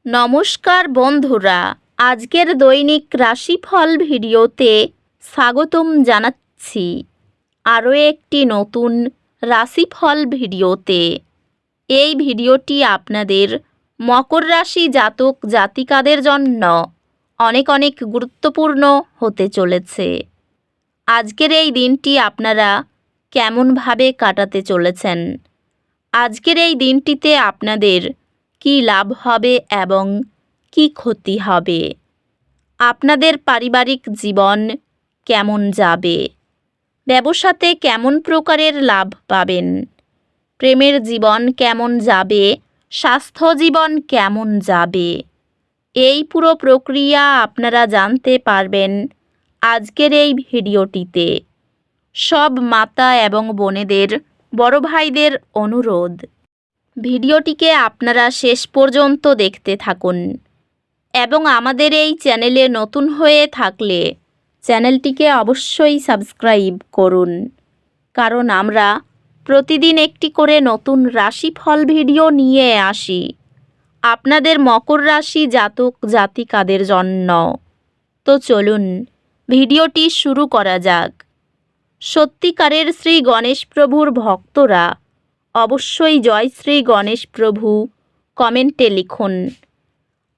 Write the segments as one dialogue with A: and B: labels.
A: নমস্কার বন্ধুরা, আজকের দৈনিক রাশিফল ভিডিওতে স্বাগতম জানাচ্ছি আরও একটি নতুন রাশিফল ভিডিওতে। এই ভিডিওটি আপনাদের মকর রাশি জাতক জাতিকাদের জন্য অনেক অনেক গুরুত্বপূর্ণ হতে চলেছে। আজকের এই দিনটি আপনারা কেমনভাবে কাটাতে চলেছেন, আজকের এই দিনটিতে আপনাদের কি লাভ হবে এবং কি ক্ষতি হবে, আপনাদের পারিবারিক জীবন কেমন যাবে, ব্যবসাতে কেমন প্রকারের লাভ পাবেন, প্রেমের জীবন কেমন যাবে, স্বাস্থ্য জীবন কেমন যাবে, এই পুরো প্রক্রিয়া আপনারা জানতে পারবেন আজকের এই ভিডিওটিতে। সব মাতা এবং বোনেদের, বড় ভাইদের অনুরোধ, ভিডিওটিকে আপনারা শেষ পর্যন্ত দেখতে থাকুন এবং আমাদের এই চ্যানেলে নতুন হয়ে থাকলে চ্যানেলটিকে অবশ্যই সাবস্ক্রাইব করুন, কারণ আমরা প্রতিদিন একটি করে নতুন রাশিফল ভিডিও নিয়ে আসি আপনাদের মকর রাশি জাতক জাতিকাদের জন্য। তো চলুন ভিডিওটি শুরু করা যাক। সত্যিকারের শ্রী গণেশ প্রভুর ভক্তরা অবশ্যই জয় শ্রী গণেশ প্রভু কমেন্টে লিখুন।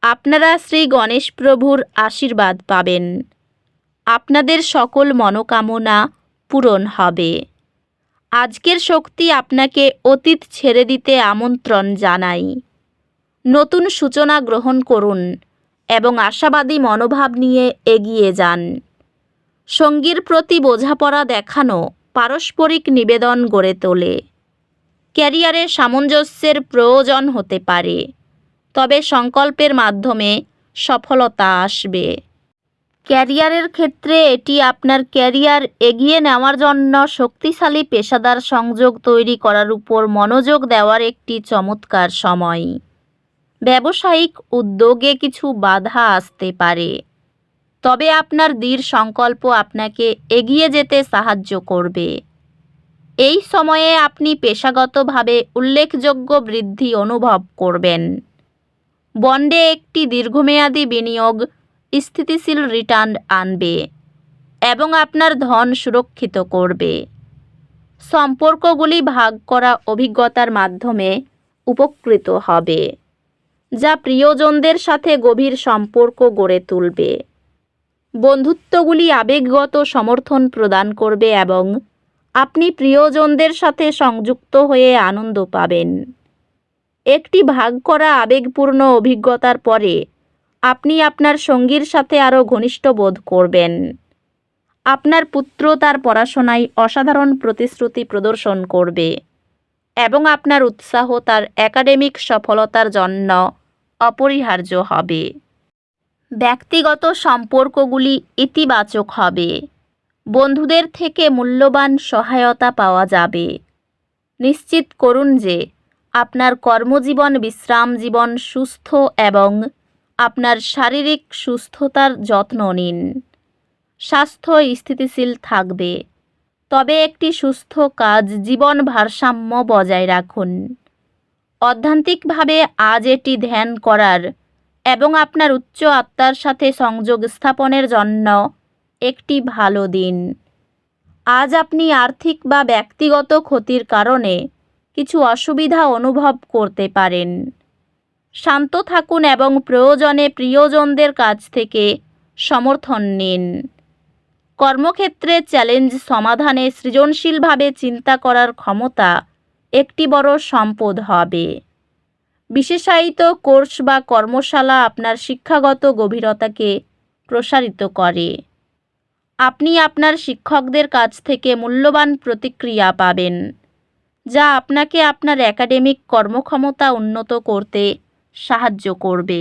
A: আপনারা শ্রী গণেশ প্রভুর আশীর্বাদ পাবেন, আপনাদের সকল মনোকামনা পূরণ হবে। আজকের শক্তি আপনাকে অতীত ছেড়ে দিতে আমন্ত্রণ জানাই। নতুন সূচনা গ্রহণ করুন এবং আশাবাদী মনোভাব নিয়ে এগিয়ে যান। সঙ্গীর প্রতি বোঝাপড়া দেখানো পারস্পরিক নিবেদন গড়ে তোলে। ক্যারিয়ারে সামঞ্জস্যের প্রয়োজন হতে পারে, তবে সংকল্পের মাধ্যমে সফলতা আসবে। ক্যারিয়ারের ক্ষেত্রে এটি আপনার ক্যারিয়ার এগিয়ে নেওয়ার জন্য শক্তিশালী পেশাদার সংযোগ তৈরি করার উপর মনোযোগ দেওয়ার একটি চমৎকার সময়। ব্যবসায়িক উদ্যোগে কিছু বাধা আসতে পারে, তবে আপনার দৃঢ় সংকল্প আপনাকে এগিয়ে যেতে সাহায্য করবে। এই সময়ে আপনি পেশাগতভাবে উল্লেখযোগ্য বৃদ্ধি অনুভব করবেন। বন্ডে একটি দীর্ঘমেয়াদী বিনিয়োগ স্থিতিশীল রিটার্ন আনবে এবং আপনার ধন সুরক্ষিত করবে। সম্পর্কগুলি ভাগ করা অভিজ্ঞতার মাধ্যমে উপকৃত হবে, যা প্রিয়জনদের সাথে গভীর সম্পর্ক গড়ে তুলবে। বন্ধুত্বগুলি আবেগগত সমর্থন প্রদান করবে এবং আপনি প্রিয়জনদের সাথে সংযুক্ত হয়ে আনন্দ পাবেন। একটি ভাগ করা আবেগপূর্ণ অভিজ্ঞতার পরে আপনি আপনার সঙ্গীর সাথে আরও ঘনিষ্ঠ বোধ করবেন। আপনার পুত্র তার পড়াশোনায় অসাধারণ প্রতিশ্রুতি প্রদর্শন করবে এবং আপনার উৎসাহ তার একাডেমিক সফলতার জন্য অপরিহার্য হবে। ব্যক্তিগত সম্পর্কগুলি ইতিবাচক হবে। বন্ধুদের থেকে মূল্যবান সহায়তা পাওয়া যাবে। নিশ্চিত করুন যে আপনার কর্মজীবন, বিশ্রাম জীবন সুস্থ এবং আপনার শারীরিক সুস্থতার যত্ন নিন। স্বাস্থ্য স্থিতিশীল থাকবে, তবে একটি সুস্থ কাজ জীবন ভারসাম্য বজায় রাখুন। অধ্যাত্মিকভাবে আজ এটি ধ্যান করার এবং আপনার উচ্চ আত্মার সাথে সংযোগ স্থাপনের জন্য একটি ভালো দিন। আজ আপনি আর্থিক বা ব্যক্তিগত ক্ষতির কারণে কিছু অসুবিধা অনুভব করতে পারেন। শান্ত থাকুন এবং প্রয়োজনে প্রিয়জনদের কাছ থেকে সমর্থন নিন। কর্মক্ষেত্রে চ্যালেঞ্জ সমাধানে সৃজনশীলভাবে চিন্তা করার ক্ষমতা একটি বড় সম্পদ হবে। বিশেষায়িত কোর্স বা কর্মশালা আপনার শিক্ষাগত গভীরতাকে প্রসারিত করে। আপনি আপনার শিক্ষকদের কাছ থেকে মূল্যবান প্রতিক্রিয়া পাবেন, যা আপনাকে আপনার একাডেমিক কর্মক্ষমতা উন্নত করতে সাহায্য করবে।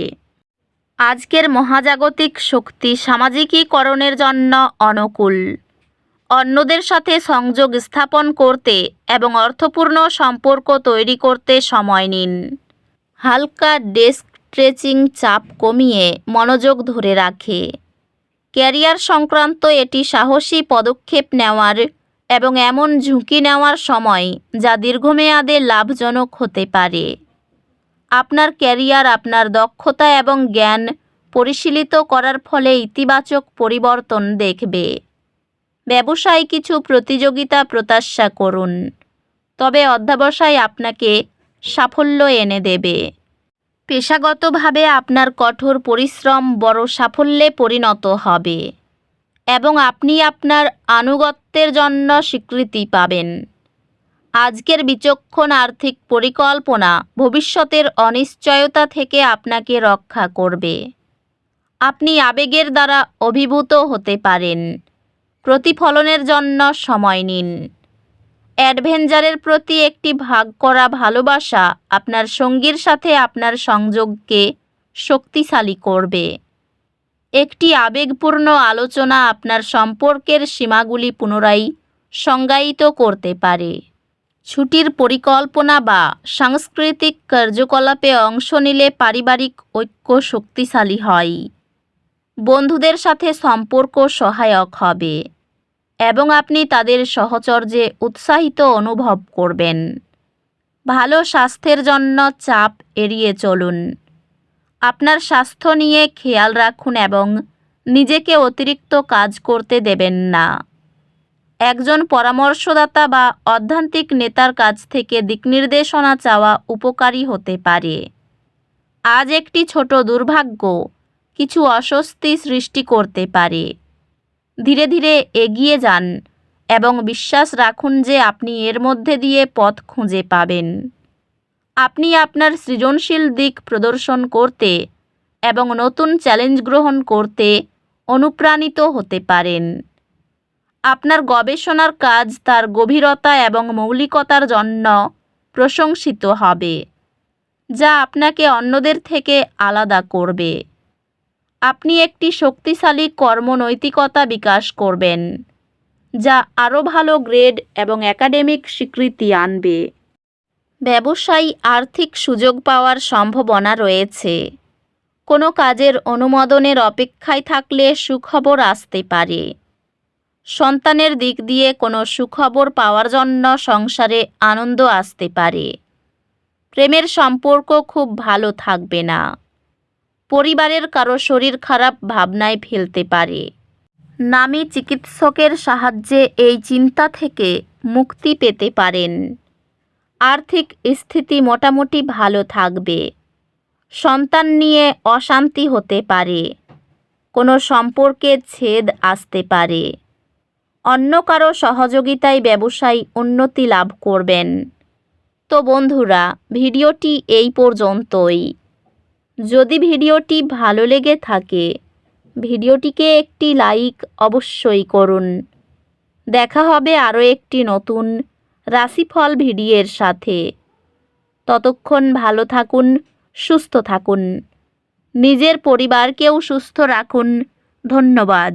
A: আজকের মহাজাগতিক শক্তি সামাজিকীকরণের জন্য অনুকূল। অন্যদের সাথে সংযোগ স্থাপন করতে এবং অর্থপূর্ণ সম্পর্ক তৈরি করতে সময় নিন। হালকা ডেস্ক স্ট্রেচিং চাপ কমিয়ে মনোযোগ ধরে রাখে। ক্যারিয়ার সংক্রান্ত এটি সাহসী পদক্ষেপ নেওয়ার এবং এমন ঝুঁকি নেওয়ার সময় যা দীর্ঘমেয়াদে লাভজনক হতে পারে। আপনার ক্যারিয়ার আপনার দক্ষতা এবং জ্ঞান পরিশীলিত করার ফলে ইতিবাচক পরিবর্তন দেখবে। ব্যবসায় কিছু প্রতিযোগিতা প্রত্যাশা করুন, তবে অধ্যবসায় আপনাকে সাফল্য এনে দেবে। পেশাগতভাবে আপনার কঠোর পরিশ্রম বড় সাফল্যে পরিণত হবে এবং আপনি আপনার আনুগত্যের জন্য স্বীকৃতি পাবেন। আজকের বিচক্ষণ আর্থিক পরিকল্পনা ভবিষ্যতের অনিশ্চয়তা থেকে আপনাকে রক্ষা করবে। আপনি আবেগের দ্বারা অভিভূত হতে পারেন। প্রতিফলনের জন্য সময় নিন। অ্যাডভেঞ্চারের প্রতি একটি ভাগ করা ভালোবাসা আপনার সঙ্গীর সাথে আপনার সংযোগকে শক্তিশালী করবে। একটি আবেগপূর্ণ আলোচনা আপনার সম্পর্কের সীমাগুলি পুনরায় সংজ্ঞায়িত করতে পারে। ছুটির পরিকল্পনা বা সাংস্কৃতিক কার্যকলাপে অংশ নিলে পারিবারিক ঐক্য শক্তিশালী হয়। বন্ধুদের সাথে সম্পর্ক সহায়ক হবে এবং আপনি তাদের সাহচর্যে উৎসাহিত অনুভব করবেন। ভালো স্বাস্থ্যের জন্য চাপ এড়িয়ে চলুন। আপনার স্বাস্থ্য নিয়ে খেয়াল রাখুন এবং নিজেকে অতিরিক্ত কাজ করতে দেবেন না। একজন পরামর্শদাতা বা অধ্যাত্মিক নেতার কাছ থেকে দিকনির্দেশনা চাওয়া উপকারী হতে পারে। আজ একটি ছোট দুর্ভাগ্য কিছু অস্বস্তি সৃষ্টি করতে পারে। ধীরে ধীরে এগিয়ে যান এবং বিশ্বাস রাখুন যে আপনি এর মধ্যে দিয়ে পথ খুঁজে পাবেন। আপনি আপনার সৃজনশীল দিক প্রদর্শন করতে এবং নতুন চ্যালেঞ্জ গ্রহণ করতে অনুপ্রাণিত হতে পারেন। আপনার গবেষণার কাজ তার গভীরতা এবং মৌলিকতার জন্য প্রশংসিত হবে, যা আপনাকে অন্যদের থেকে আলাদা করবে। আপনি একটি শক্তিশালী কর্মনৈতিকতা বিকাশ করবেন, যা আরও ভালো গ্রেড এবং একাডেমিক স্বীকৃতি আনবে। ব্যবসায়ী আর্থিক সুযোগ পাওয়ার সম্ভাবনা রয়েছে। কোনো কাজের অনুমোদনের অপেক্ষায় থাকলে সুখবর আসতে পারে। সন্তানের দিক দিয়ে কোনো সুখবর পাওয়ার জন্য সংসারে আনন্দ আসতে পারে। প্রেমের সম্পর্ক খুব ভালো থাকবে না। পরিবারের কারো শরীর খারাপ ভাবনায় ফেলতে পারে। নামী চিকিৎসকের সাহায্যে এই চিন্তা থেকে মুক্তি পেতে পারেন। আর্থিক স্থিতি মোটামুটি ভালো থাকবে। সন্তান নিয়ে অশান্তি হতে পারে। কোনো সম্পর্কে ছেদ আসতে পারে। অন্য কারো সহযোগিতায় ব্যবসায় উন্নতি লাভ করবেন। তো বন্ধুরা, ভিডিওটি এই পর্যন্তই। যদি ভিডিওটি ভালো লেগে থাকে ভিডিওটিকে একটি লাইক অবশ্যই করুন। দেখা হবে আরও একটি নতুন রাশিফল ভিডিওর সাথে। ততক্ষণ ভালো থাকুন, সুস্থ থাকুন, নিজের পরিবারকেও সুস্থ রাখুন। ধন্যবাদ।